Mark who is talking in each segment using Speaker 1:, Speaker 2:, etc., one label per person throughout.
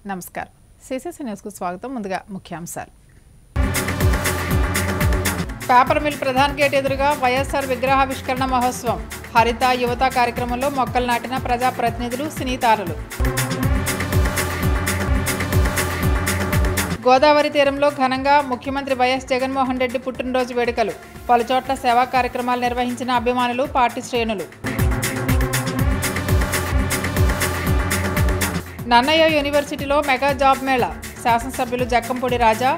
Speaker 1: నమస్కారం. సిసిసి న్యూస్కు స్వాగతం. ముందుగా ముఖ్యాంశాలు. పేపర్ మిల్ ప్రధాన గేట్ ఎదురుగా వైఎస్ఆర్ విగ్రహావిష్కరణ మహోత్సవం. హరిత యువత కార్యక్రమంలో మొక్కలు నాటిన ప్రజాప్రతినిధులు, సినీ తారలు. గోదావరి తీరంలో ఘనంగా ముఖ్యమంత్రి వైఎస్ జగన్మోహన్ రెడ్డి పుట్టినరోజు వేడుకలు. పలుచోట్ల సేవా కార్యక్రమాలు నిర్వహించిన అభిమానులు, పార్టీ శ్రేణులు. నన్నయ్య యూనివర్సిటీలో మెగా జాబ్ మేళా. శాసనసభ్యులు జక్కంపూడి రాజా,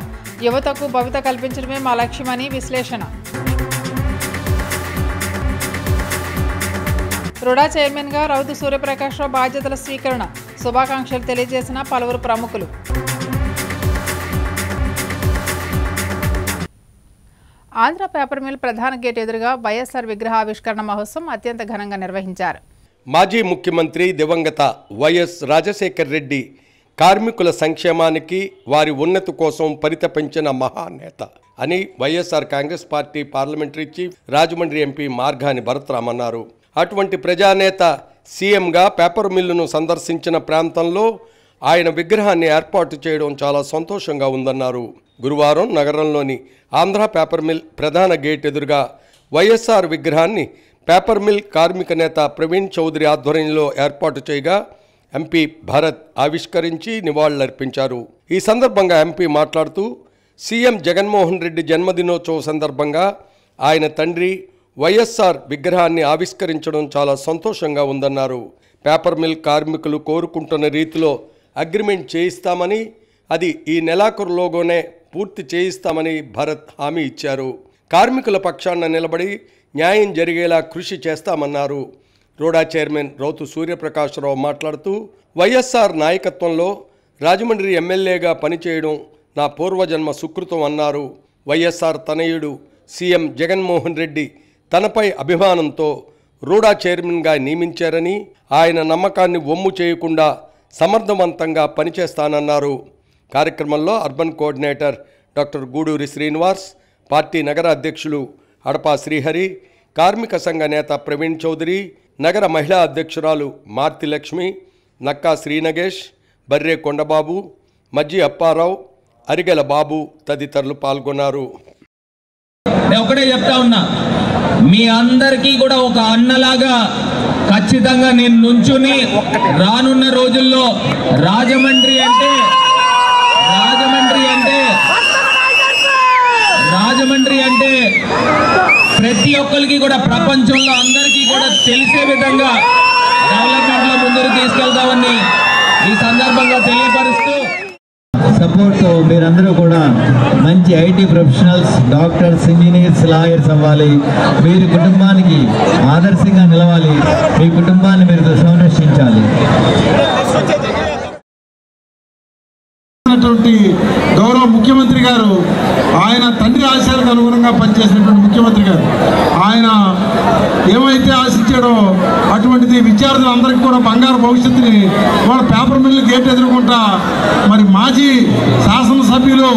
Speaker 1: యువతకు భవిత కల్పించడమే మా లక్ష్యమని విశ్లేషణ. రుడా చైర్మన్గా రౌతు సూర్యప్రకాశ్రావు బాధ్యతల స్వీకరణ. శుభాకాంక్షలు తెలియజేసిన పలువురు ప్రముఖులు. ఆంధ్ర పేపర్ మిల్ ప్రధాన గేట్ ఎదురుగా వైఎస్ఆర్ విగ్రహావిష్కరణ మహోత్సవం అత్యంత ఘనంగా నిర్వహించారు.
Speaker 2: మాజీ ముఖ్యమంత్రి దివంగత వైఎస్ రాజశేఖర్ రెడ్డి కార్మికుల సంక్షేమానికి, వారి ఉన్నతి కోసం పరితపించిన మహానేత అని YSR Congress party parliamentary chief, Rajahmundry MP Margani Bharatram అన్నారు. అటువంటి ప్రజానేత సీఎంగా పేపర్ మిల్లును సందర్శించిన ప్రాంతంలో ఆయన విగ్రహాన్ని ఏర్పాటు చేయడం చాలా సంతోషంగా ఉందన్నారు. గురువారం నగరంలోని ఆంధ్ర పేపర్ మిల్ ప్రధాన గేట్ ఎదురుగా వైఎస్ఆర్ విగ్రహాన్ని పేపర్ మిల్ కార్మిక నేత ప్రవీణ్ చౌదరి ఆధ్వర్యంలో ఏర్పాటు చేయగా ఎంపీ భరత్ ఆవిష్కరించి నివాళులర్పించారు. ఈ సందర్భంగా ఎంపీ మాట్లాడుతూ, సీఎం జగన్మోహన్ రెడ్డి జన్మదినోత్సవం సందర్భంగా ఆయన తండ్రి వైఎస్ఆర్ విగ్రహాన్ని ఆవిష్కరించడం చాలా సంతోషంగా ఉందన్నారు. పేపర్ మిల్ కార్మికులు కోరుకుంటున్న రీతిలో అగ్రిమెంట్ చేయిస్తామని, అది ఈ నెలాఖరులోగానే పూర్తి చేయిస్తామని భరత్ హామీ ఇచ్చారు. కార్మికుల పక్షాన నిలబడి న్యాయం జరిగేలా కృషి చేస్తామన్నారు. రోడా చైర్మన్ రౌతు సూర్యప్రకాశ్రావు మాట్లాడుతూ, వైఎస్ఆర్ నాయకత్వంలో రాజమండ్రి ఎమ్మెల్యేగా పనిచేయడం నా పూర్వజన్మ సుకృతం అన్నారు. వైఎస్ఆర్ తనయుడు సీఎం జగన్మోహన్ రెడ్డి తనపై అభిమానంతో రోడా చైర్మన్గా నియమించారని, ఆయన నమ్మకాన్ని వమ్ము చేయకుండా సమర్థవంతంగా పనిచేస్తానన్నారు. కార్యక్రమంలో urban coordinator doctor Guduri Srinivas, party నగర అధ్యక్షులు అడపా శ్రీహరి, కార్మిక సంఘ నేత ప్రవీణ్ చౌదరి, నగర మహిళా అధ్యక్షురాలు మార్తి లక్ష్మి, నక్కా శ్రీనగేష్, బర్రే కొండబాబు, మజ్జి అప్పారావు, అరిగెల బాబు తదితరులు పాల్గొన్నారు.
Speaker 3: ఒకటే చెప్తా ఉన్నా, మీ అందరికీ కూడా ఒక అన్నలాగా ఖచ్చితంగా నేను నుంచుని రానున్న రోజుల్లో రాజమండ్రి అంటే ప్రతి ఒక్కరికి కూడా ప్రపంచంలో అందరికీ కూడా తెలిసే విధంగా డెవలప్మెంట్ లో ముందుకు తీసుకెళ్తామని ఈ సందర్భంగా తెలియపరుస్తూ,
Speaker 4: సపోర్ట్ మీరందరూ కూడా మంచి IT professionals, doctors, engineers, lawyers అవ్వాలి. మీరు కుటుంబానికి ఆదర్శంగా నిలవాలి. మీ కుటుంబాన్ని మీరు సంరక్షించాలి.
Speaker 5: గౌరవ ముఖ్యమంత్రి గారు, ఆయన తండ్రి ఆశయాలకు అనుగుణంగా పనిచేసినటువంటి ముఖ్యమంత్రి గారు, ఆయన ఏమైతే ఆశించాడో అటువంటిది విద్యార్థులందరికీ కూడా బంగారు భవిష్యత్తుని వాళ్ళ పేపర్ మిల్లు గేట్ ఎదుర్కొంటా మరి మాజీ శాసనసభ్యులు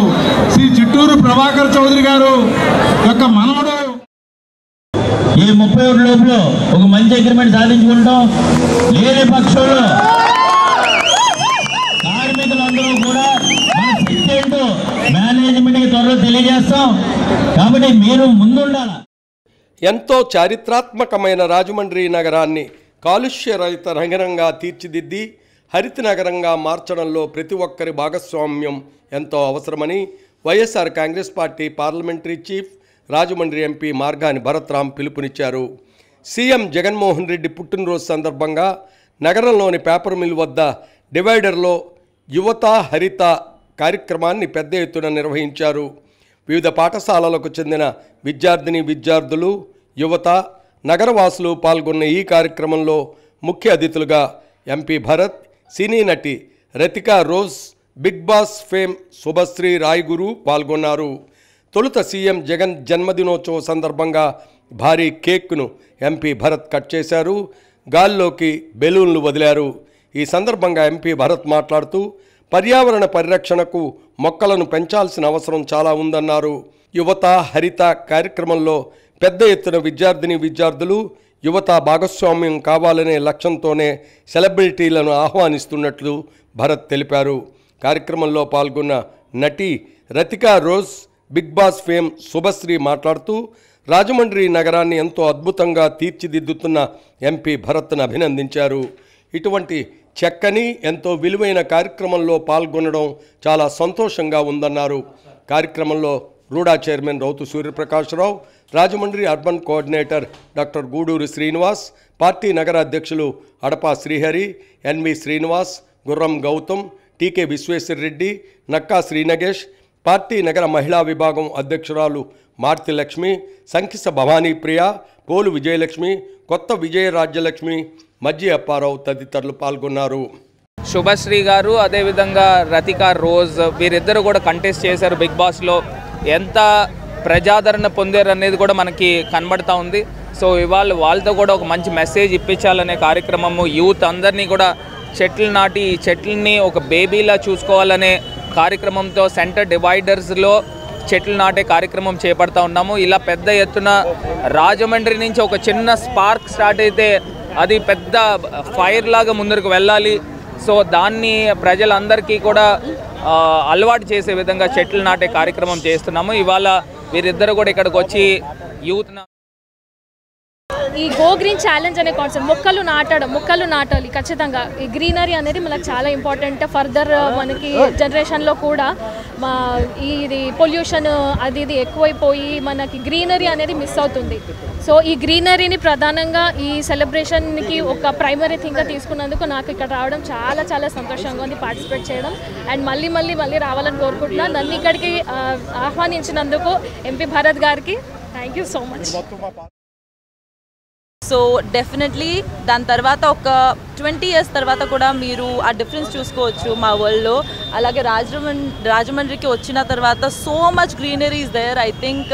Speaker 5: శ్రీ చిట్టూరు ప్రభాకర్ చౌదరి గారు యొక్క మనవడు
Speaker 4: ఈ 31 లోపల ఒక మంచి అగ్రిమెంట్ సాధించుకుంటాం. లేని పక్షంలో కార్మికులందరూ కూడా మన సిస్టెంట్ మేనేజ్మెంట్కి త్వరలో తెలియజేస్తాం. కాబట్టి మీరు ముందుండాలి.
Speaker 2: ఎంతో చారిత్రాత్మకమైన రాజమండ్రి నగరాన్ని కాలుష్య రహిత నగరంగా తీర్చిదిద్ది హరిత నగరంగా మార్చడంలో ప్రతి ఒక్కరి భాగస్వామ్యం ఎంతో అవసరమని YSR Congress party parliamentary chief, Rajahmundry MP Margani Bharatram పిలుపునిచ్చారు. సీఎం జగన్మోహన్ రెడ్డి పుట్టినరోజు సందర్భంగా నగరంలోని పేపర్ మిల్ వద్ద డివైడర్లో యువత హరిత కార్యక్రమాన్ని పెద్ద ఎత్తున నిర్వహించారు. వివిధ పాఠశాలలకు చెందిన విద్యార్థులు, యువత, నగరవాసులు పాల్గొన్న ఈ కార్యక్రమంలో ముఖ్య అతిథులుగా ఎంపీ భరత్, సినీ నటి Rathika Rose, Bigg Boss fame Subhashree Rayaguru పాల్గొన్నారు. తొలుత సీఎం జగన్ జన్మదినోత్సవం సందర్భంగా భారీ కేక్ను ఎంపీ భరత్ కట్ చేశారు. గాల్లోకి బెలూన్లు వదిలారు. ఈ సందర్భంగా ఎంపీ భరత్ మాట్లాడుతూ, పర్యావరణ పరిరక్షణకు మొక్కలను పెంచాల్సిన అవసరం చాలా ఉందన్నారు. యువత హరిత కార్యక్రమంలో పెద్ద ఎత్తున విద్యార్థులు, యువత భాగస్వామ్యం కావాలనే లక్ష్యంతోనే సెలబ్రిటీలను ఆహ్వానిస్తున్నట్లు భరత్ తెలిపారు. కార్యక్రమంలో పాల్గొన్న నటి Rathika Rose, Bigg Boss fame Subhashree మాట్లాడుతూ రాజమండ్రి నగరాన్ని ఎంతో అద్భుతంగా తీర్చిదిద్దుతున్న ఎంపీ భరత్ను అభినందించారు. ఇటువంటి చక్కని ఎంతో విలువైన కార్యక్రమంలో పాల్గొనడం చాలా సంతోషంగా ఉందన్నారు. కార్యక్రమంలో RUDA chairman Rowthu Suryaprakashrao, Rajahmundry urban coordinator doctor Guduru Srinivas, party నగర అధ్యక్షులు Adapa Srihari, NV Srinivas, Gurram Gautam, TK Vishweshwarareddy, Nakka Srinagesh, party నగర మహిళా విభాగం అధ్యక్షురాలు మార్తి లక్ష్మి, సంకిస భవానీ ప్రియ, పోలు విజయలక్ష్మి, కొత్త విజయరాజ్యలక్ష్మి, మజ్జి అప్పారావు తదితరులు పాల్గొన్నారు.
Speaker 6: శుభశ్రీ గారు, అదేవిధంగా రతికా రోజ్, వీరిద్దరు కూడా కంటెస్ట్ చేశారు బిగ్ బాస్లో. ఎంత ప్రజాదరణ పొందారు అనేది కూడా మనకి కనబడతా ఉంది. సో ఇవాళ వాళ్ళతో కూడా ఒక మంచి మెసేజ్ ఇప్పించాలనే కార్యక్రమము, యూత్ అందరినీ కూడా చెట్లు నాటి ఈ చెట్లని ఒక బేబీలా చూసుకోవాలనే కార్యక్రమంతో సెంటర్ డివైడర్స్లో చెట్లు నాటే కార్యక్రమం చేపడతా ఉన్నాము. ఇలా పెద్ద ఎత్తున రాజమండ్రి నుంచి ఒక చిన్న స్పార్క్ స్టార్ట్ అయితే అది పెద్ద ఫైర్ లాగా ముందరకు వెళ్ళాలి. సో దాన్ని ప్రజలందరికీ కూడా అలవాటు చేసే విధంగా చెట్లు నాటే కార్యక్రమం చేస్తున్నాము. ఇవాళ వీరిద్దరు కూడా ఇక్కడికి వచ్చి యూత్
Speaker 7: ఈ గో గ్రీన్ ఛాలెంజ్ అనే కాన్సెప్ట్, మొక్కలు నాటాలి ఖచ్చితంగా. ఈ గ్రీనరీ అనేది మనకు చాలా ఇంపార్టెంట్. ఫర్దర్ మనకి జనరేషన్లో కూడా ఇది పొల్యూషన్ అది ఎక్కువైపోయి మనకి గ్రీనరీ అనేది మిస్ అవుతుంది. సో ఈ గ్రీనరీని ప్రధానంగా ఈ సెలబ్రేషన్కి ఒక ప్రైమరీ థింగ్గా తీసుకున్నందుకు నాకు ఇక్కడ రావడం చాలా చాలా సంతోషంగా ఉంది, పార్టిసిపేట్ చేయడం. అండ్ మళ్ళీ రావాలని కోరుకుంటున్నాను. నన్ను ఇక్కడికి ఆహ్వానించినందుకు ఎంపీ భరత్ గారికి thank you so much.
Speaker 8: So definitely దాని తర్వాత ఒక 20 years తర్వాత కూడా మీరు ఆ డిఫరెన్స్ చూసుకోవచ్చు మా వరల్డ్లో. అలాగే రాజమండ్రికి వచ్చిన తర్వాత so much greenery is there. I think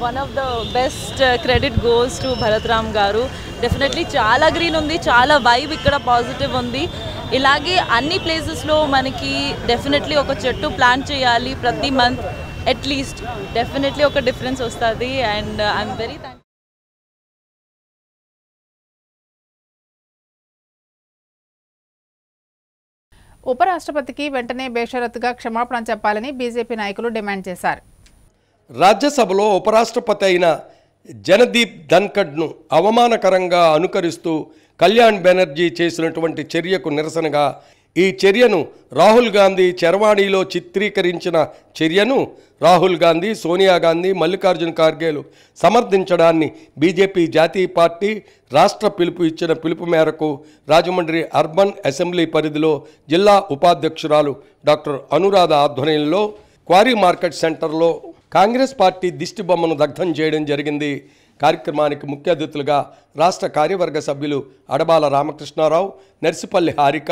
Speaker 8: one of the best credit goes to Bharath Ram garu. Definitely చాలా గ్రీన్ ఉంది, చాలా వైబ్ ఇక్కడ పాజిటివ్ ఉంది. ఇలాగే అన్ని ప్లేసెస్లో మనకి డెఫినెట్లీ ఒక చెట్టు ప్లాంట్ చేయాలి ప్రతి మంత్ అట్లీస్ట్. డెఫినెట్లీ ఒక డిఫరెన్స్ వస్తుంది. And I am very thank.
Speaker 1: ఉపరాష్ట్రపతికి వెంటనే బేషరతుగా క్షమాపణ చెప్పాలని బీజేపీ నాయకులు డిమాండ్ చేశారు.
Speaker 2: రాజ్యసభలో ఉపరాష్ట్రపతి అయిన జనదీప్ ధన్ఖడ్ను అవమానకరంగా అనుకరిస్తూ కళ్యాణ్ బెనర్జీ చేసినటువంటి చర్యకు నిరసనగా ఈ చర్యను రాహుల్ గాంధీ చరవాణిలో చిత్రీకరించిన చర్యను రాహుల్ గాంధీ, సోనియా గాంధీ, మల్లికార్జున ఖార్గేలు సమర్థించడాన్ని బీజేపీ జాతీయ పార్టీ రాష్ట్ర ఇచ్చిన పిలుపు మేరకు రాజమండ్రి అర్బన్ అసెంబ్లీ పరిధిలో జిల్లా ఉపాధ్యక్షురాలు డాక్టర్ అనురాధ ఆధ్వర్యంలో క్వారీ మార్కెట్ సెంటర్లో కాంగ్రెస్ పార్టీ దిష్టి బొమ్మను దగ్ధం చేయడం జరిగింది. కార్యక్రమానికి ముఖ్య అతిథులుగా రాష్ట్ర కార్యవర్గ సభ్యులు అడబాల రామకృష్ణారావు, నర్సిపల్లి హారిక,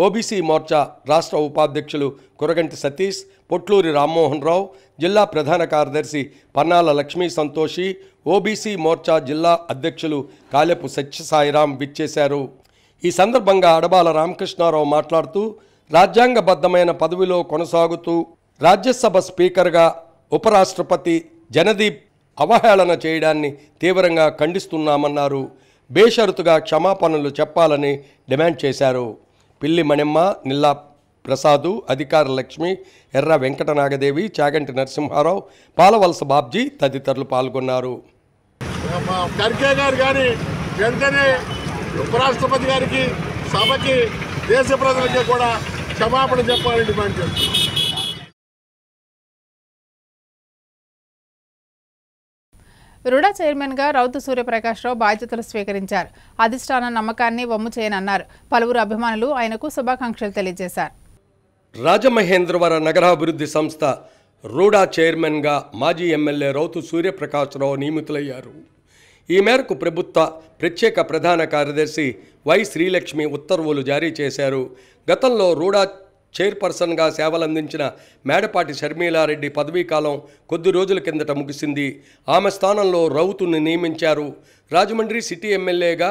Speaker 2: ఓబీసీ మోర్చా రాష్ట్ర ఉపాధ్యక్షులు కురగంటి సతీష్, పొట్లూరి రామ్మోహన్ రావు, జిల్లా ప్రధాన కార్యదర్శి పన్నాల లక్ష్మీ సంతోషి, ఓబీసీ మోర్చా జిల్లా అధ్యక్షులు కాలెపు సత్యసాయిరాం విచ్చేశారు. ఈ సందర్భంగా అడబాల రామకృష్ణారావు మాట్లాడుతూ రాజ్యాంగబద్ధమైన పదవిలో కొనసాగుతూ రాజ్యసభ స్పీకర్గా ఉపరాష్ట్రపతి జనదీప్ అవహేళన చేయడాన్ని తీవ్రంగా ఖండిస్తున్నామన్నారు. బేషరతుగా క్షమాపణలు చెప్పాలని డిమాండ్ చేశారు. పిల్లి మణిమ్మ, నిల్లా ప్రసాదు, అధికార లక్ష్మి, ఎర్ర వెంకటనాగదేవి, చాగంటి నరసింహారావు, పాలవలస బాబ్జీ తదితరులు పాల్గొన్నారు.
Speaker 9: ఖర్గే గారు కానీ వెంటనే ఉపరాష్ట్రపతి గారికి, సభకి, దేశ ప్రజలకి కూడా క్షమాపణ చెప్పాలని డిమాండ్ చేస్తున్నారు.
Speaker 1: రుడా చైర్మన్గా రౌతు సూర్యప్రకాశ్రావు బాధ్యతలు స్వీకరించారు. అధిష్టాన నమ్మకాన్ని వమ్ము చేయనన్నారు. పలువురు అభిమానులు ఆయనకు శుభాకాంక్షలు తెలియజేశారు.
Speaker 2: రాజమహేంద్రవర నగరాభివృద్ధి సంస్థ రూడా చైర్మన్గా మాజీ ఎమ్మెల్యే రౌతు సూర్యప్రకాశ్రావు నియమితులయ్యారు. ఈ మేరకు ప్రభుత్వ ప్రత్యేక ప్రధాన కార్యదర్శి వై శ్రీలక్ష్మి ఉత్తర్వులు జారీ చేశారు. గతంలో రూడా చైర్పర్సన్గా సేవలందించిన మేడపాటి షర్మిలారెడ్డి పదవీకాలం కొద్ది రోజుల కిందట ముగిసింది. ఆమె స్థానంలో రౌతును నియమించారు. రాజమండ్రి సిటీ ఎమ్మెల్యేగా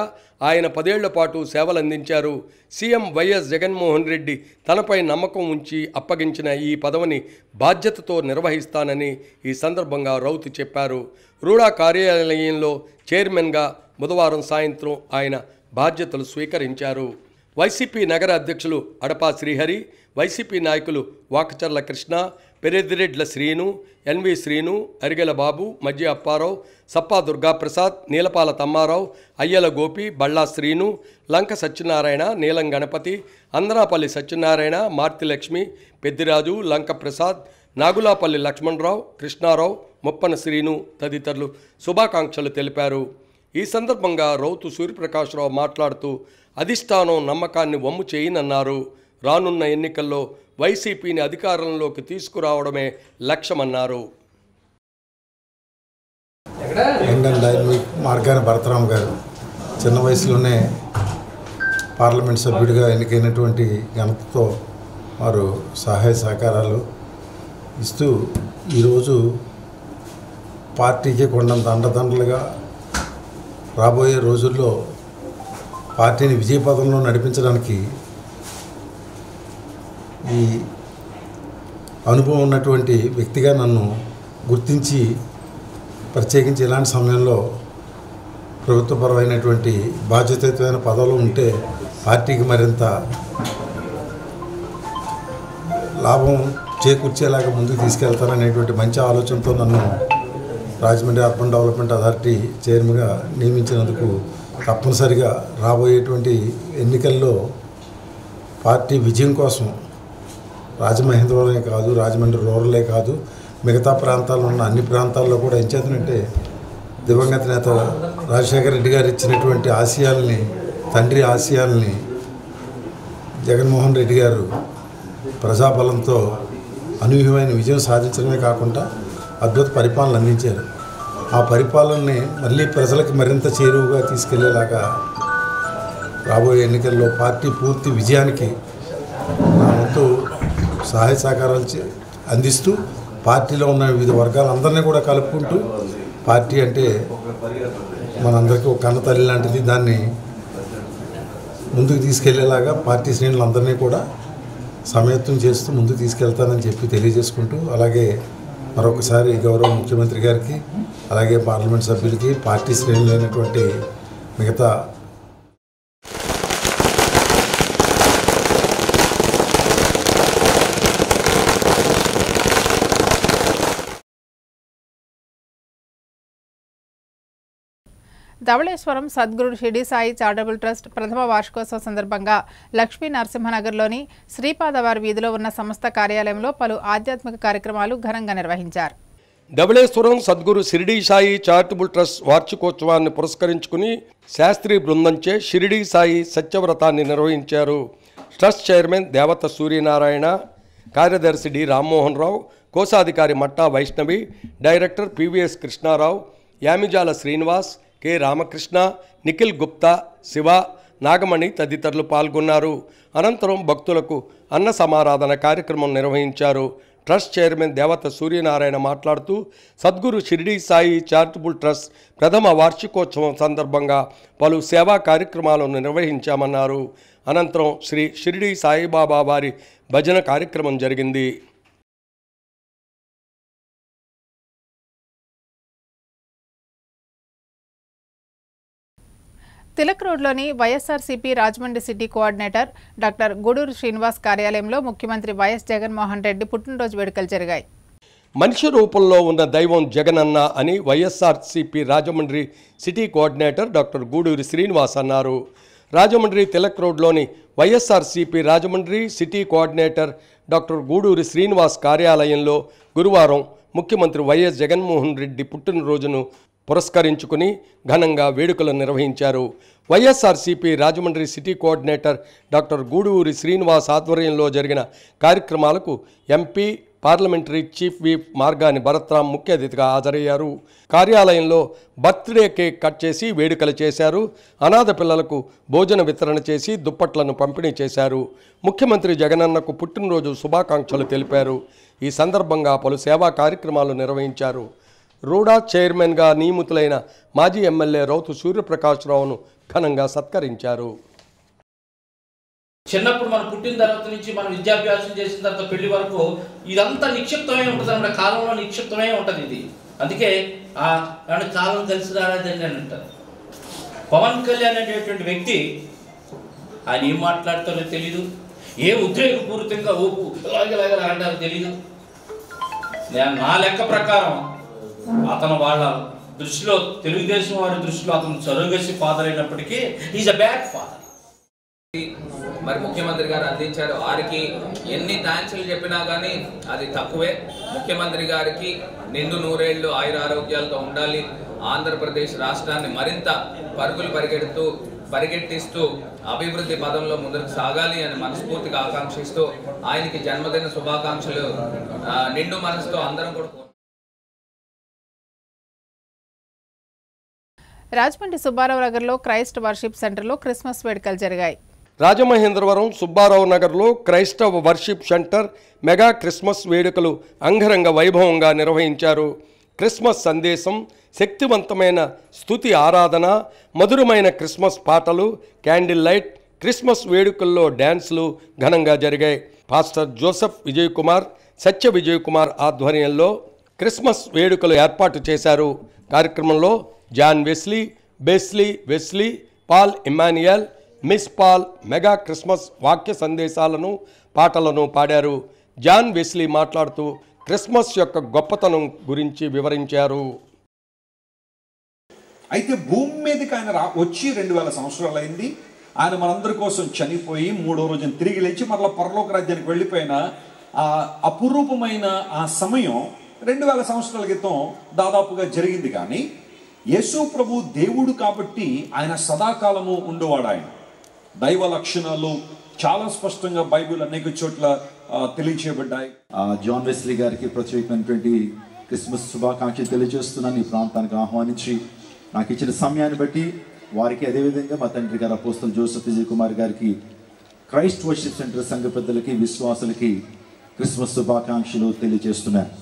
Speaker 2: ఆయన 10 ఏళ్ల పాటు సేవలందించారు. సీఎం వైఎస్ జగన్మోహన్ రెడ్డి తనపై నమ్మకం ఉంచి అప్పగించిన ఈ పదవిని బాధ్యతతో నిర్వహిస్తానని ఈ సందర్భంగా రౌతు చెప్పారు. రూడా కార్యాలయంలో చైర్మన్గా బుధవారం సాయంత్రం ఆయన బాధ్యతలు స్వీకరించారు. వైసీపీ నగర అధ్యక్షులు అడపా శ్రీహరి, వైసీపీ నాయకులు వాకచర్ల కృష్ణ, పెరెదిరెడ్ల శ్రీను, ఎన్వి శ్రీను, అరిగెల బాబు, మజ్జి అప్పారావు, సప్పా దుర్గాప్రసాద్, నీలపాల తమ్మారావు, అయ్యల గోపి, బళ్ళా శ్రీను, లంక సత్యనారాయణ, నీలం గణపతి, అంద్రాపల్లి సత్యనారాయణ, మార్తిలక్ష్మి, పెద్దిరాజు, లంక ప్రసాద్, నాగులాపల్లి లక్ష్మణరావు, కృష్ణారావు, మొప్పన శ్రీను తదితరులు శుభాకాంక్షలు తెలిపారు. ఈ సందర్భంగా రౌతు సూర్యప్రకాశ్రావు మాట్లాడుతూ అధిష్టానం నమ్మకాన్ని వమ్ము చేయనన్నారు. రానున్న ఎన్నికల్లో వైసీపీని అధికారంలోకి తీసుకురావడమే లక్ష్యమన్నారు.
Speaker 10: ఇండియన్ డైనమిక్ మార్గాని భరతరామ్ గారు చిన్న వయసులోనే పార్లమెంట్ సభ్యుడిగా ఎన్నికైనటువంటి ఘనతతో వారు సహాయ సహకారాలు ఇస్తూ ఈరోజు పార్టీకి కొండంత అండదండలుగా రాబోయే రోజుల్లో పార్టీని విజయపథంలో నడిపించడానికి ఈ అనుభవం ఉన్నటువంటి వ్యక్తిగా నన్ను గుర్తించి ప్రత్యేకించి ఇలాంటి సమయంలో ప్రభుత్వపరమైనటువంటి బాధ్యతాయుతమైన పదవులు ఉంటే పార్టీకి మరింత లాభం చేకూర్చేలాగా ముందుకు తీసుకెళ్తాననేటువంటి మంచి ఆలోచనతో నన్ను రాజమండ్రి అర్బన్ డెవలప్మెంట్ అథారిటీ చైర్మన్గా నియమించినందుకు తప్పనిసరిగా రాబోయేటువంటి ఎన్నికల్లో పార్టీ విజయం కోసం రాజమహేంద్రవరమే కాదు, రాజమండ్రి రూరలే కాదు, మిగతా ప్రాంతాల్లో ఉన్న అన్ని ప్రాంతాల్లో కూడా ఏం చేతనంటే దివంగత నేత రాజశేఖర రెడ్డి గారు ఇచ్చినటువంటి ఆశయాల్ని, తండ్రి ఆశయాల్ని జగన్మోహన్ రెడ్డి గారు ప్రజాబలంతో అనూహ్యమైన విజయం సాధించడమే కాకుండా అద్భుత పరిపాలన అందించారు. ఆ పరిపాలనని మళ్ళీ ప్రజలకు మరింత చేరువుగా తీసుకెళ్లేలాగా రాబోయే ఎన్నికల్లో పార్టీ పూర్తి విజయానికి నా వంతు సహాయ సహకారాలు అందిస్తూ పార్టీలో ఉన్న వివిధ వర్గాలందరినీ కూడా కలుపుకుంటూ, పార్టీ అంటే మనందరికీ ఒక కన్న తల్లి లాంటిది, దాన్ని ముందుకు తీసుకెళ్లేలాగా పార్టీ శ్రేణులందరినీ కూడా సమయత్వం చేస్తూ ముందుకు తీసుకెళ్తానని చెప్పి తెలియజేసుకుంటూ, అలాగే మరొకసారి గౌరవ ముఖ్యమంత్రి గారికి, అలాగే పార్లమెంట్ సభ్యులకి, పార్టీ శ్రేణులైనటువంటి మిగతా
Speaker 1: ధవళేశ్వరం సద్గురు షిరిడి సాయి చారిటబుల్ ట్రస్ట్ ప్రథమ వార్షికోత్సవ సందర్భంగా లక్ష్మీ నరసింహనగర్లోని శ్రీపాదవారి వీధిలో ఉన్న సంస్థ కార్యాలయంలో పలు ఆధ్యాత్మిక కార్యక్రమాలు ఘనంగా నిర్వహించారు.
Speaker 2: ధవళేశ్వరం సద్గురు షిరిడి సాయి చారిటబుల్ ట్రస్ట్ వార్షికోత్సవాన్ని పురస్కరించుకుని శాస్త్రీ బృందంచే షిరిడి సాయి సత్యవ్రతాన్ని నిర్వహించారు. ట్రస్ట్ చైర్మన్ దేవత సూర్యనారాయణ, కార్యదర్శి డి రామ్మోహన్ రావు, కోశాధికారి Matta Vaishnavi, director PVS Krishnarao, Yamijala Srinivas, K Ramakrishna, Nikhil Gupta, Shiva, Nagamani తదితరులు పాల్గొన్నారు. అనంతరం భక్తులకు అన్న సమారాధన కార్యక్రమం నిర్వహించారు. ట్రస్ట్ చైర్మన్ దేవత సూర్యనారాయణ మాట్లాడుతూ సద్గురు షిరిడి సాయి చారిటబుల్ ట్రస్ట్ ప్రథమ వార్షికోత్సవం సందర్భంగా పలు సేవా కార్యక్రమాలను నిర్వహించామన్నారు. అనంతరం శ్రీ షిరిడి సాయిబాబా వారి భజన కార్యక్రమం జరిగింది.
Speaker 1: తిలక్ రోడ్లోని YSRCP Rajahmundry city coordinator doctor Guduru Srinivas కార్యాలయంలో ముఖ్యమంత్రి వైఎస్ జగన్మోహన్ రెడ్డి పుట్టినరోజు వేడుకలు జరిగాయి.
Speaker 2: మనిషి రూపంలో ఉన్న దైవం జగనన్న అని YSRCP Rajahmundry city coordinator doctor Guduru Srinivas అన్నారు. రాజమండ్రి తిలక్ రోడ్లోని YSRCP Rajahmundry city coordinator doctor Guduru Srinivas కార్యాలయంలో గురువారం ముఖ్యమంత్రి వైఎస్ జగన్మోహన్ రెడ్డి పుట్టినరోజును పురస్కరించుకుని ఘనంగా వేడుకలు నిర్వహించారు. YSRCP Rajahmundry city coordinator doctor Guduri Srinivas ఆధ్వర్యంలో జరిగిన కార్యక్రమాలకు MP, parliamentary chief whip Margani Bharatram ముఖ్య అతిథిగా హాజరయ్యారు. కార్యాలయంలో బర్త్డే కేక్ కట్ చేసి వేడుకలు చేశారు. అనాథ పిల్లలకు భోజన వితరణ చేసి దుప్పట్లను పంపిణీ చేశారు. ముఖ్యమంత్రి జగనన్నకు పుట్టినరోజు శుభాకాంక్షలు తెలిపారు. ఈ సందర్భంగా పలు సేవా కార్యక్రమాలు నిర్వహించారు. రూడా చైర్మన్గా నియమితులైన మాజీ ఎమ్మెల్యే రౌతు సూర్యప్రకాశ్రావును ఘనంగా సత్కరించారు.
Speaker 11: చిన్నప్పుడు మనం పుట్టిన తర్వాత నుంచి మనం విద్యాభ్యాసం చేసిన తర్వాత పెళ్లి వరకు ఇదంతా నిక్షిప్తమే ఉంటుంది అన్నమాట. కాలంలో నిక్షిప్తమే ఉంటుంది ఇది. అందుకే కాలం కలిసి రాలేదండి అని అంటారు. పవన్ కళ్యాణ్ అనేటువంటి వ్యక్తి ఆయన ఏం మాట్లాడతారో తెలీదు. ఏ ఉద్రేకపూరితంగా ఊపు ఇలాగ అంటారు తెలీదు. నా లెక్క ప్రకారం అతను వాళ్ళ దృష్టిలో, తెలుగుదేశం వారి దృష్టిలో అతను సరోగసి ఫాదర్ అయినప్పటికీ ఈజ్ అ బ్యాడ్ ఫాదర్.
Speaker 6: మరి ముఖ్యమంత్రి గారు అందించారు. వారికి ఎన్ని థ్యాంక్స్లు చెప్పినా కానీ అది తక్కువే. ముఖ్యమంత్రి గారికి నిండు నూరేళ్లు ఆయుర ఆరోగ్యాలతో ఉండాలి. ఆంధ్రప్రదేశ్ రాష్ట్రాన్ని మరింత పరిగెట్టిస్తూ అభివృద్ధి పదంలో ముందుకు సాగాలి అని మనస్ఫూర్తిగా ఆకాంక్షిస్తూ ఆయనకి జన్మదిన శుభాకాంక్షలు నిండు మనసుతో అందరం కూడా.
Speaker 1: రాజమండ్రి సుబ్బారావు నగర్లో క్రైస్ట్ వర్షిప్ సెంటర్లో క్రిస్మస్ వేడుకలు జరిగాయి.
Speaker 2: రాజమహేంద్రవరం సుబ్బారావు నగర్లో క్రైస్తవ వర్షిప్ సెంటర్ మెగా క్రిస్మస్ వేడుకలు అంగరంగ వైభవంగా నిర్వహించారు. క్రిస్మస్ సందేశం, శక్తివంతమైన స్తుతి ఆరాధన, మధురమైన క్రిస్మస్ పాటలు, క్యాండిల్ లైట్, క్రిస్మస్ వేడుకల్లో డ్యాన్సులు ఘనంగా జరిగాయి. పాస్టర్ జోసెఫ్ విజయ్ కుమార్, సత్య విజయ్ కుమార్ ఆధ్వర్యంలో క్రిస్మస్ వేడుకలు ఏర్పాటు చేశారు. కార్యక్రమంలో John Wesley, Paul Emmanuel, Miss Paul mega Christmas వాక్య సందేశాలను, పాటలను పాడారు. జాన్ వెస్లీ మాట్లాడుతూ క్రిస్మస్ యొక్క గొప్పతనం గురించి వివరించారు.
Speaker 12: అయితే భూమి మీదకి ఆయన వచ్చి 2000 సంవత్సరాలు అయింది. ఆయన మనందరి కోసం చనిపోయి 3వ రోజున తిరిగి లేచి మరలా పరలోక రాజ్యానికి వెళ్ళిపోయిన ఆ అపురూపమైన ఆ సమయం 2000 సంవత్సరాల క్రితం దాదాపుగా జరిగింది. కానీ యేసు ప్రభు దేవుడు కాబట్టి ఆయన సదాకాలము ఉండేవాడు. ఆయన దైవ లక్షణాలు చాలా స్పష్టంగా బైబిల్ అనేక చోట్ల తెలియచేయబడ్డాయి.
Speaker 13: జాన్ వెస్లీ గారికి ప్రత్యేకమైనటువంటి క్రిస్మస్ శుభాకాంక్షలు తెలియజేస్తున్నాను. ఈ ప్రాంతానికి ఆహ్వానించి నాకు ఇచ్చిన సమయాన్ని బట్టి వారికి, అదేవిధంగా మా తండ్రి గారు అపోస్తలు జోసెఫ్ విజయ్ కుమార్ గారికి, క్రైస్ట్ వర్షిప్ సెంటర్ సంఘ పెద్దలకి, విశ్వాసులకి క్రిస్మస్ శుభాకాంక్షలు తెలియజేస్తున్నాను.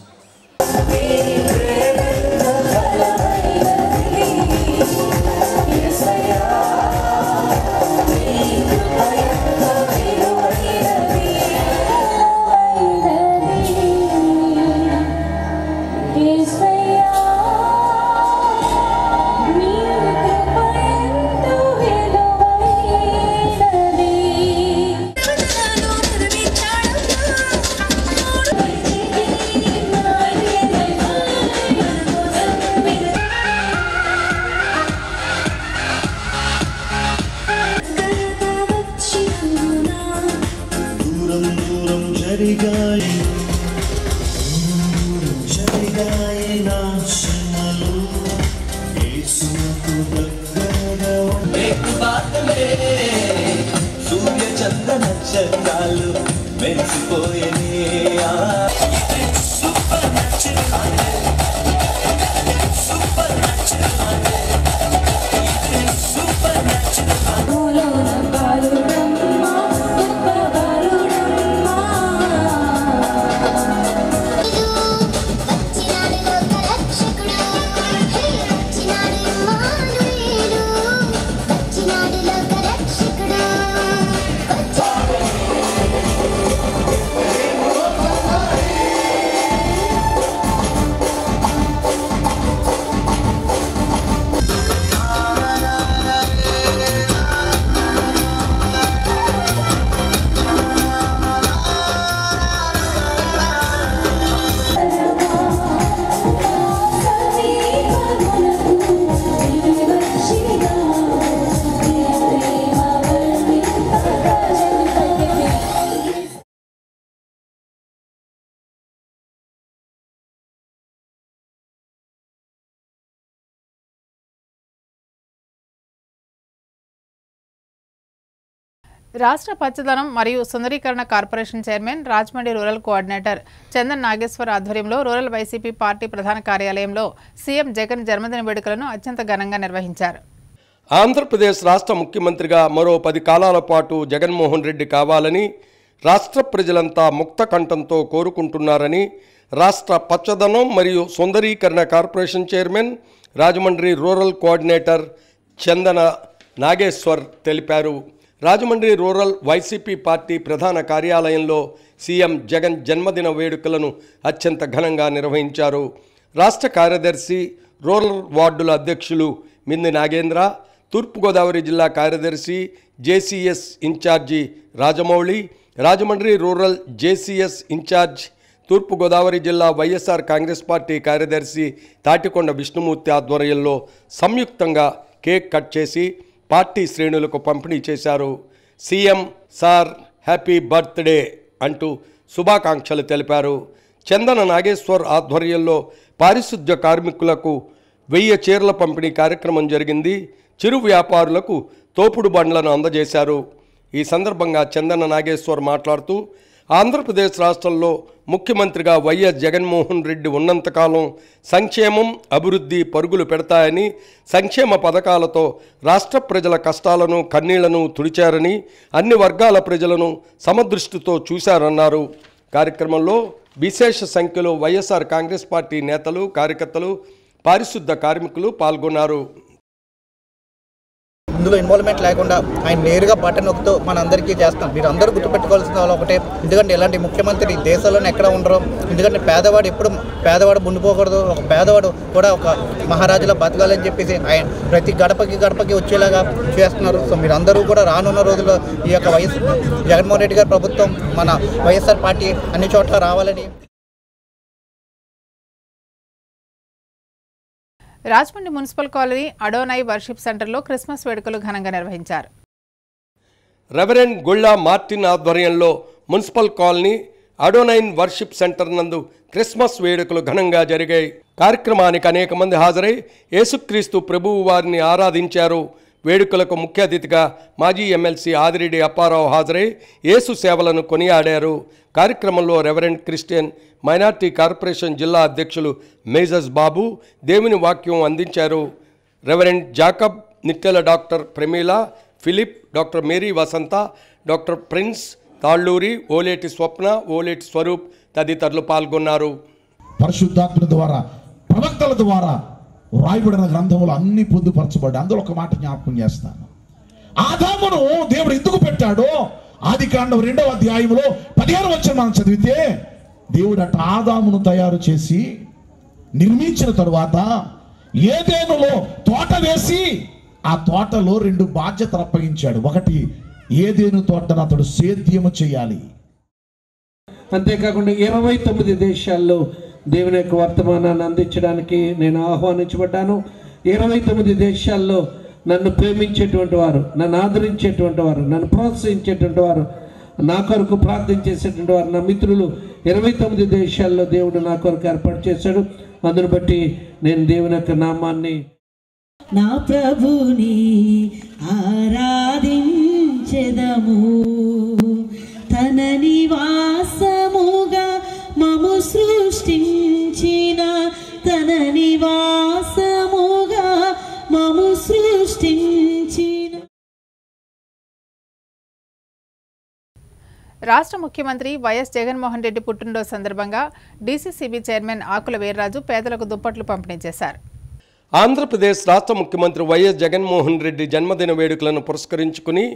Speaker 1: రాష్ట్ర పచ్చదనం మరియు సుందరీకరణ corporation chairman, Rajahmundry rural coordinator Chandan Nageswar ఆధ్వర్యంలో రూరల్ వైసీపీ పార్టీ ప్రధాన కార్యాలయంలో సీఎం జగన్ జన్మదిన వేడుకలను అత్యంత ఘనంగా నిర్వహించారు.
Speaker 2: ఆంధ్రప్రదేశ్ రాష్ట్ర ముఖ్యమంత్రిగా మరో 10 కాలాల పాటు జగన్మోహన్ రెడ్డి కావాలని రాష్ట్ర ప్రజలంతా ముక్త కంఠంతో కోరుకుంటున్నారని రాష్ట్ర పచ్చదనం మరియు సుందరీకరణ corporation chairman, Rajahmundry rural coordinator Chandana Nageswar తెలిపారు. రాజమండ్రి రూరల్ వైసీపీ పార్టీ ప్రధాన కార్యాలయంలో సీఎం జగన్ జన్మదిన వేడుకలను అత్యంత ఘనంగా నిర్వహించారు. రాష్ట్ర కార్యదర్శి, రూరల్ వార్డుల అధ్యక్షులు మింది నాగేంద్ర, తూర్పుగోదావరి జిల్లా కార్యదర్శి, JCS incharge Rajamouli, Rajahmundry rural JCS incharge, Thoorpugodavari జిల్లా వైఎస్ఆర్ కాంగ్రెస్ పార్టీ కార్యదర్శి తాటికొండ విష్ణుమూర్తి ఆధ్వర్యంలో సంయుక్తంగా కేక్ కట్ చేసి పార్టీ శ్రేణులకు పంపిణీ చేశారు. సీఎం సార్ హ్యాపీ బర్త్డే అంటూ శుభాకాంక్షలు తెలిపారు. చందన నాగేశ్వర్ ఆధ్వర్యంలో పారిశుద్ధ్య కార్మికులకు 1000 చీరల పంపిణీ కార్యక్రమం జరిగింది. చిరు వ్యాపారులకు తోపుడు బండ్లను అందజేశారు. ఈ సందర్భంగా చందన నాగేశ్వర్ మాట్లాడుతూ ఆంధ్రప్రదేశ్ రాష్ట్రంలో ముఖ్యమంత్రిగా వైఎస్ జగన్మోహన్ రెడ్డి ఉన్నంతకాలం సంక్షేమం, అభివృద్ధి పరుగులు పెడతాయని, సంక్షేమ పథకాలతో రాష్ట్ర ప్రజల కష్టాలను, కన్నీళ్లను తుడిచారని, అన్ని వర్గాల ప్రజలను సమదృష్టితో చూశారన్నారు. కార్యక్రమంలో విశేష సంఖ్యలో వైఎస్ఆర్ కాంగ్రెస్ పార్టీ నేతలు, కార్యకర్తలు, పారిశుద్ధ కార్మికులు పాల్గొన్నారు.
Speaker 14: ఇందులో ఇన్వాల్వ్మెంట్ లేకుండా ఆయన నేరుగా బటన్ నొక్కుతూ మనందరికీ చేస్తాం. మీరు అందరూ గుర్తుపెట్టుకోవాల్సిన వాళ్ళు ఒకటే, ఎందుకంటే ఇలాంటి ముఖ్యమంత్రి దేశంలోనే ఎక్కడ ఉండరు. ఎందుకంటే పేదవాడు ఎప్పుడు పేదవాడు ఉండిపోకూడదు, ఒక పేదవాడు కూడా ఒక మహారాజులా బతకాలని చెప్పేసి ఆయన ప్రతి గడపకి వచ్చేలాగా చేస్తున్నారు. సో మీరు అందరూ కూడా రానున్న రోజుల్లో ఈ యొక్క జగన్మోహన్ రెడ్డి గారి ప్రభుత్వం, మన వైఎస్ఆర్ పార్టీ అన్ని చోట్ల రావాలని.
Speaker 1: రాజమండ్రి మున్సిపల్ కాలనీ అడోనై వర్షిప్ సెంటర్లో క్రిస్మస్ వేడుకలు ఘనంగా నిర్వహించారు.
Speaker 2: రెవరెండ్ గుళ్ళా మార్టిన్ ఆధ్వర్యంలో మున్సిపల్ కాలనీ అడోనైన్ వర్షిప్ సెంటర్ నందు క్రిస్మస్ వేడుకలు ఘనంగా జరిగాయి. కార్యక్రమానికి అనేక మంది హాజరై యేసుక్రీస్తు ప్రభువు వారిని ఆరాధించారు. వేడుకలకు ముఖ్య అతిథిగా మాజీ ఎమ్మెల్సీ ఆదిరెడ్డి అప్పారావు హాజరై యేసు సేవలను కొనియాడారు. కార్యక్రమంలో రెవరెండ్ క్రిస్టియన్ మైనార్టీ కార్పొరేషన్ జిల్లా అధ్యక్షులు మేజస్ బాబు దేవుని వాక్యం అందించారు. Reverend Jacob, Nittela doctor Pramila, Philip, doctor Mary Vasantha, doctor Prince Talluri, Oleti Swapna, Oleti Swaroop తదితరులు పాల్గొన్నారు.
Speaker 15: పరిశుద్ధాత్మ ద్వారా, ప్రవక్తల ద్వారా రాయబడిన గ్రంథములు అన్ని పొందుపరచబడ్డాయి. అందులో ఒక మాట జ్ఞాపకం చేస్తాను. ఆదామును దేవుడు ఎందుకు పెట్టాడో ఆదికాండం 2వ అధ్యాయంలో 15వ వచనం మనం చదివితే, దేవుడు అట ఆదామును తయారు చేసి నిర్మించిన తరువాత ఏదెనులో తోట వేసి ఆ తోటలో 2 బాధ్యతలు అప్పగించాడు. ఒకటి, ఏదెను తోటను అతడు సేద్యము చేయాలి.
Speaker 16: అంతేకాకుండా 29 దేశాల్లో దేవుని యొక్క వర్తమానాన్ని అందించడానికి నేను ఆహ్వానించబడ్డాను. 29 దేశాల్లో నన్ను ప్రేమించేటువంటి వారు, నన్ను ఆదరించేటువంటి వారు, నన్ను ప్రోత్సహించేటువంటి వారు, నా కొరకు ప్రార్థన చేసేటువంటి వారు, నా మిత్రులు 29 దేశాల్లో దేవుడు నా కొరకు ఏర్పాటు చేశాడు. అందును బట్టి నేను దేవుని యొక్క నామాన్ని,
Speaker 17: నా ప్రభుని ఆరాధించెదము, తన నివాసముగా మము సృష్టించిన, తన నివాసముగా మము సృష్టించిన.
Speaker 1: రాష్ట్ర ముఖ్యమంత్రి వైఎస్ జగన్మోహన్ రెడ్డి పుట్టినరోజు సందర్భంగా డీసీసీబీ చైర్మన్ ఆకుల వీర్రాజు పేదలకు దుప్పట్లు పంపిణీ చేశారు.
Speaker 2: ఆంధ్రప్రదేశ్ రాష్ట్ర ముఖ్యమంత్రి వైఎస్ జగన్మోహన్ రెడ్డి జన్మదిన వేడుకలను పురస్కరించుకుని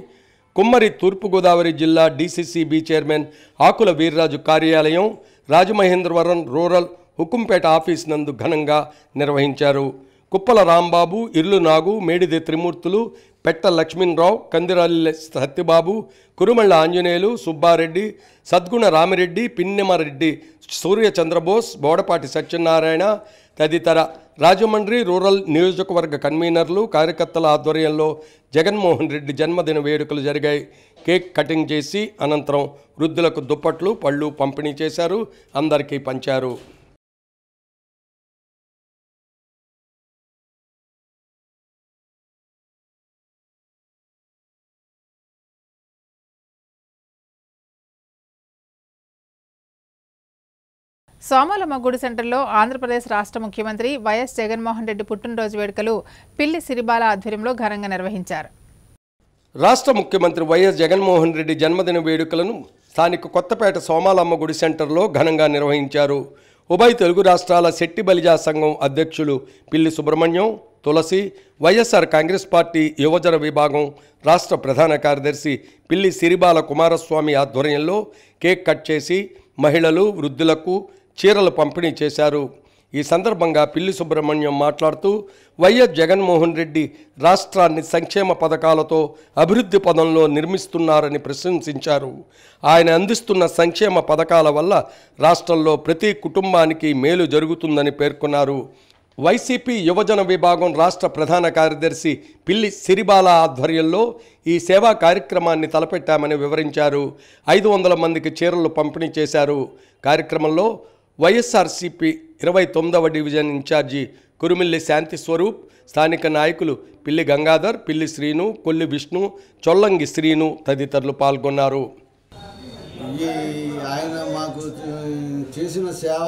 Speaker 2: కుమ్మరి తూర్పుగోదావరి జిల్లా డీసీసీబీ చైర్మన్ ఆకుల వీర్రాజు కార్యాలయం, రాజమహేంద్రవరం రూరల్ హుకుంపేట ఆఫీస్ నందు ఘనంగా నిర్వహించారు. కుప్పల రాంబాబు, ఇర్లు నాగు, మేడిది త్రిమూర్తులు, పెట్ట లక్ష్మీరావు, కందిరాలి సత్యబాబు, కురుమళ్ళ ఆంజనేయులు, సుబ్బారెడ్డి, సద్గుణ రామిరెడ్డి, పిన్నెమరెడ్డి, సూర్యచంద్రబోస్, బోడపాటి సత్యనారాయణ తదితర రాజమండ్రి రూరల్ నియోజకవర్గ కన్వీనర్లు, కార్యకర్తల ఆధ్వర్యంలో జగన్మోహన్ రెడ్డి జన్మదిన వేడుకలు జరిగాయి. కేక్ కటింగ్ చేసి అనంతరం వృద్ధులకు దుప్పట్లు, పళ్ళు పంపిణీ చేశారు. అందరికీ పంచారు.
Speaker 1: సోమాలమ్మ గుడి సెంటర్లో ఆంధ్రప్రదేశ్ రాష్ట్ర ముఖ్యమంత్రి వైఎస్ జగన్మోహన్ రెడ్డి పుట్టినరోజు వేడుకలు పిల్లి సిరిబాల ఆధ్వర్యంలో ఘనంగా నిర్వహించారు.
Speaker 2: రాష్ట్ర ముఖ్యమంత్రి వైఎస్ జగన్మోహన్ రెడ్డి జన్మదిన వేడుకలను స్థానిక కొత్తపేట సోమాలమ్మ గుడి సెంటర్లో ఘనంగా నిర్వహించారు. ఉభయ తెలుగు రాష్ట్రాల శెట్టి బలిజా సంఘం అధ్యక్షులు పిల్లి సుబ్రహ్మణ్యం, తులసి, వైఎస్ఆర్ కాంగ్రెస్ పార్టీ యువజన విభాగం రాష్ట్ర ప్రధాన కార్యదర్శి పిల్లి సిరిబాల కుమారస్వామి ఆధ్వర్యంలో కేక్ కట్ చేసి మహిళలు, వృద్ధులకు చీరలు పంపిణీ చేశారు. ఈ సందర్భంగా పిల్లి సుబ్రహ్మణ్యం మాట్లాడుతూ వైఎస్ జగన్మోహన్ రెడ్డి రాష్ట్రాన్ని సంక్షేమ పథకాలతో అభివృద్ధి పదంలో నిర్మిస్తున్నారని ప్రశంసించారు. ఆయన అందిస్తున్న సంక్షేమ పథకాల వల్ల రాష్ట్రంలో ప్రతి కుటుంబానికి మేలు జరుగుతుందని పేర్కొన్నారు. వైసీపీ యువజన విభాగం రాష్ట్ర ప్రధాన కార్యదర్శి పిల్లి సిరిబాల ఆధ్వర్యంలో ఈ సేవా కార్యక్రమాన్ని తలపెట్టామని వివరించారు. 500 మందికి చీరలు పంపిణీ చేశారు. కార్యక్రమంలో వైఎస్ఆర్సీపీ 29వ డివిజన్ ఇన్ఛార్జి కురుమిల్లి శాంతి స్వరూప్, స్థానిక నాయకులు పిల్లి గంగాధర్, పిల్లి శ్రీను, కొల్లి విష్ణు, చొల్లంగి శ్రీను తదితరులు పాల్గొన్నారు.
Speaker 18: ఆయన మాకు చేసిన సేవ,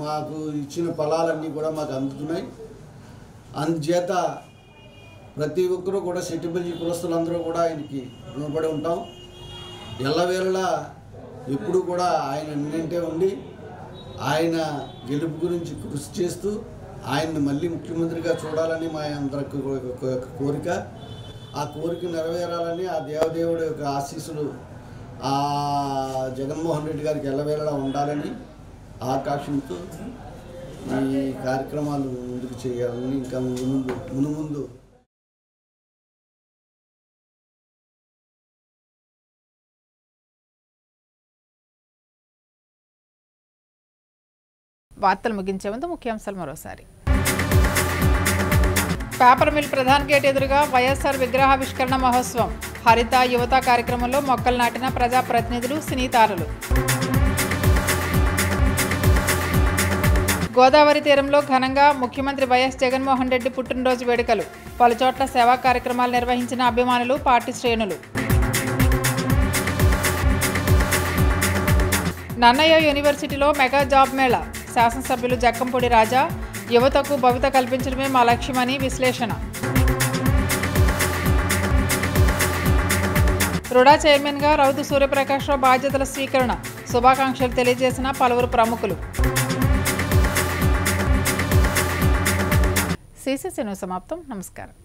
Speaker 18: మాకు ఇచ్చిన ఫలాలన్నీ కూడా మాకు అందుతున్నాయి. అందుచేత ప్రతి ఒక్కరూ కూడా సెటిబుల్ కులస్తులందరూ కూడా ఆయనకి రుణపడి ఉంటాం. ఎల్లవేళలా ఎప్పుడు కూడా ఆయన నింటే ఉండి ఆయన గెలుపు గురించి కృషి చేస్తూ ఆయన్ని మళ్ళీ ముఖ్యమంత్రిగా చూడాలని మా అందరికి కోరిక. ఆ కోరిక నెరవేరాలని ఆ దేవదేవుడి యొక్క ఆశీస్సులు ఆ జగన్మోహన్ రెడ్డి గారికి ఎల్లవేళలా ఉండాలని ఆకాంక్షతో ఈ కార్యక్రమాలు ముందుకు చేయాలని, ఇంకా మునుముందు
Speaker 1: వార్తలు ముగించే ముందు ముఖ్యాంశాలు మరోసారి. పేపర్ మిల్ ప్రధాన గేట్ ఎదురుగా వైఎస్ఆర్ విగ్రహావిష్కరణ మహోత్సవం. హరిత యువత కార్యక్రమంలో మొక్కలు నాటిన ప్రజాప్రతినిధులు, సినీ తారలు. గోదావరి తీరంలో ఘనంగా ముఖ్యమంత్రి వైఎస్ జగన్మోహన్ రెడ్డి పుట్టినరోజు వేడుకలు. పలుచోట్ల సేవా కార్యక్రమాలు నిర్వహించిన అభిమానులు, పార్టీ శ్రేణులు. నన్నయ్య యూనివర్సిటీలో మెగా జాబ్ మేళా. శాసనసభ్యులు జక్కంపూడి రాజా, యువతకు భవిత కల్పించడమే మా లక్ష్యమని విశ్లేషణ. రుడా చైర్మన్గా రౌతు సూర్యప్రకాశ్రావు బాధ్యతల స్వీకరణ. శుభాకాంక్షలు తెలియజేసిన పలువురు ప్రముఖులు. సిసిసి న్యూస్ సమాప్తం. నమస్కారం.